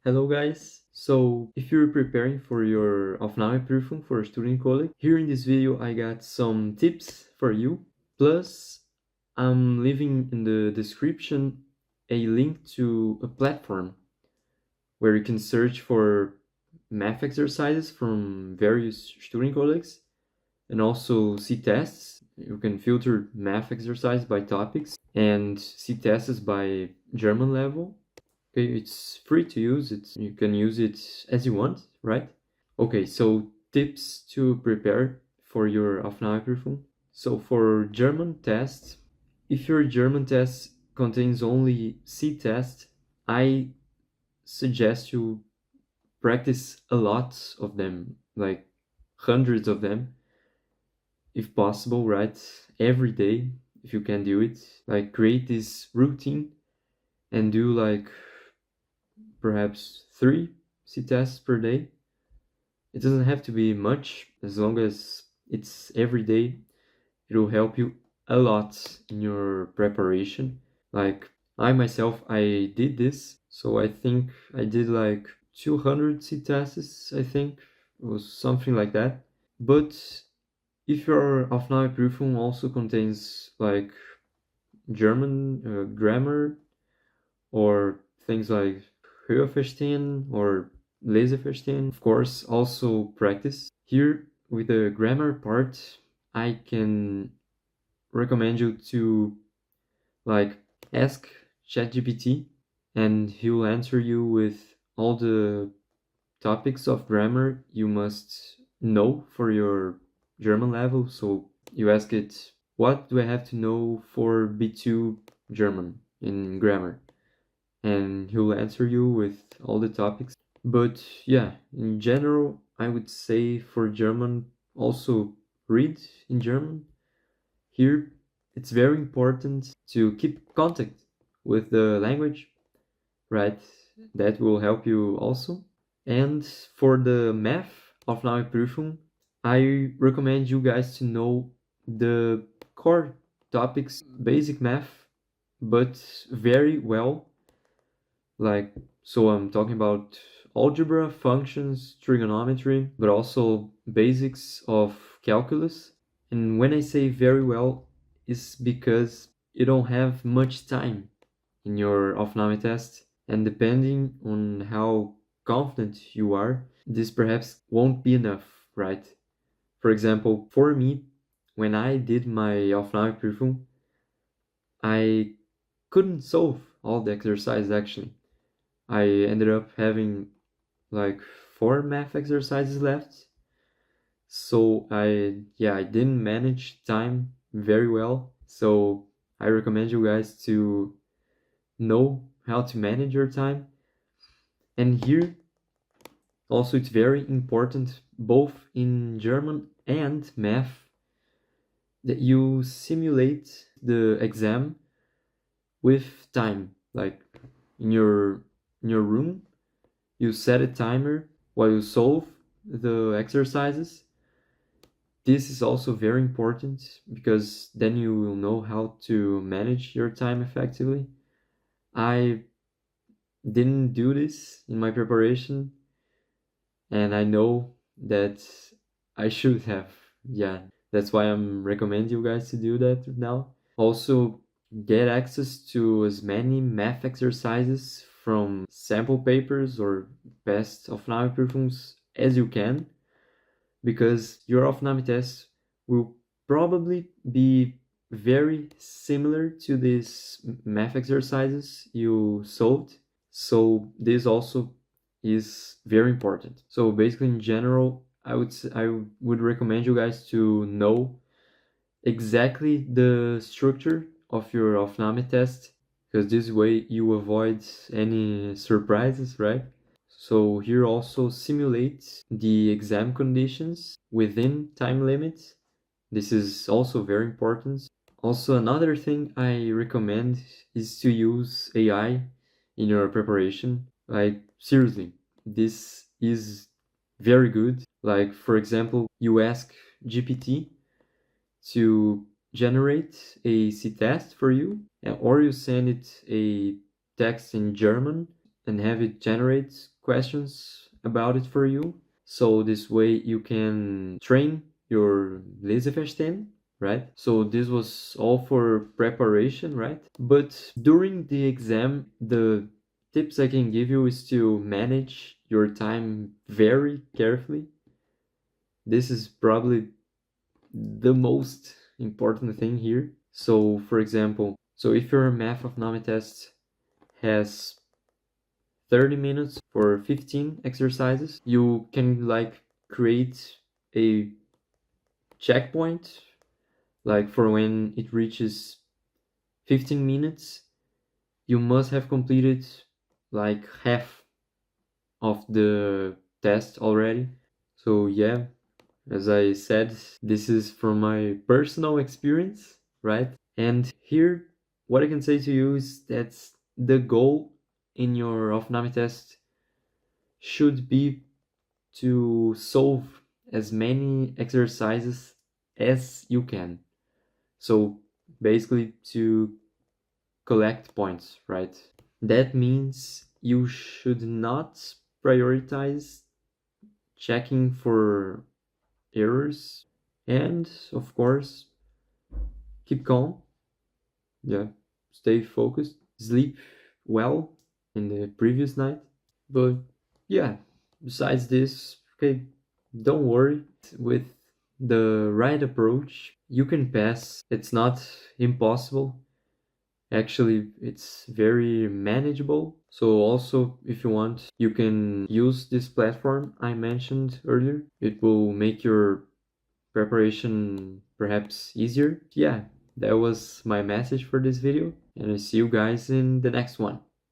Hello guys! So, if you're preparing for your Aufnahmeprüfung for Studienkolleg, here in this video I got some tips for you. Plus, I'm leaving in the description a link to a platform where you can search for math exercises from various Studienkollegs and also see tests. You can filter math exercise by topics and see tests by German level. Okay, it's free to use. You can use it as you want, right? Okay, so tips to prepare for your Aufnahmeprüfung. So for German test, if your German test contains only C test, I suggest you practice a lot of them, like hundreds of them, if possible, right? Every day, if you can do it. Like create this routine and do like perhaps 3 C tests per day. It doesn't have to be much, as long as it's every day. It will help you a lot in your preparation. Like I myself, I did this, so I think I did like 200 C tests, I think. It was something like that. But if your Aufnahmeprüfung also contains like German grammar or things like Hörverstehen or Leseverstehen, of course, also practice. Here, with the grammar part, I can recommend you to like ask ChatGPT and he will answer you with all the topics of grammar you must know for your German level. So you ask it, what do I have to know for B2 German in grammar? And he'll answer you with all the topics. But yeah, in general, I would say for German, also read in German. Here, it's very important to keep contact with the language, right? That will help you also. And for the math Aufnahmeprüfung, I recommend you guys to know the core topics, basic math, but very well. Like, so I'm talking about algebra, functions, trigonometry, but also basics of calculus. And when I say very well, it's because you don't have much time in your Aufnahmetest. And depending on how confident you are, this perhaps won't be enough, right? For example, for me, when I did my Aufnahmeprüfung, I couldn't solve all the exercises actually. I ended up having like 4 math exercises left. So I didn't manage time very well. So I recommend you guys to know how to manage your time. And here also it's very important both in German and math that you simulate the exam with time. Like in your room, you set a timer while you solve the exercises. This is also very important because then you will know how to manage your time effectively. I didn't do this in my preparation, and I know that I should have. Yeah, that's why I'm recommending you guys to do that now. Also, get access to as many math exercises from sample papers or past Aufnahmeprüfungs as you can, because your Aufnahmetest will probably be very similar to these math exercises you solved. So this also is very important. So basically, in general, I would recommend you guys to know exactly the structure of your Aufnahmetest, because this way you avoid any surprises, right? So here also simulate the exam conditions within time limits. This is also very important. Also, another thing I recommend is to use AI in your preparation. Like, seriously, this is very good. Like, for example, you ask GPT to generate a C test for you, or you send it a text in German and have it generate questions about it for you. So this way you can train your Leseverstehen, right? So this was all for preparation, right? But during the exam, the tips I can give you is to manage your time very carefully. This is probably the most important thing here. So for example, so if your math Aufnahmetest has 30 minutes for 15 exercises, you can like create a checkpoint like for when it reaches 15 minutes, you must have completed like half of the test already. So yeah, as I said, this is from my personal experience, right? And here, what I can say to you is that the goal in your Aufnahmetest should be to solve as many exercises as you can. So basically to collect points, right? That means you should not prioritize checking for errors and of course keep calm. Yeah, stay focused, sleep well in the previous night. But yeah, besides this, okay, don't worry. With the right approach, you can pass. It's not impossible. Actually, it's very manageable. So also, if you want, you can use this platform I mentioned earlier. It will make your preparation perhaps easier. Yeah, that was my message for this video, and I see you guys in the next one.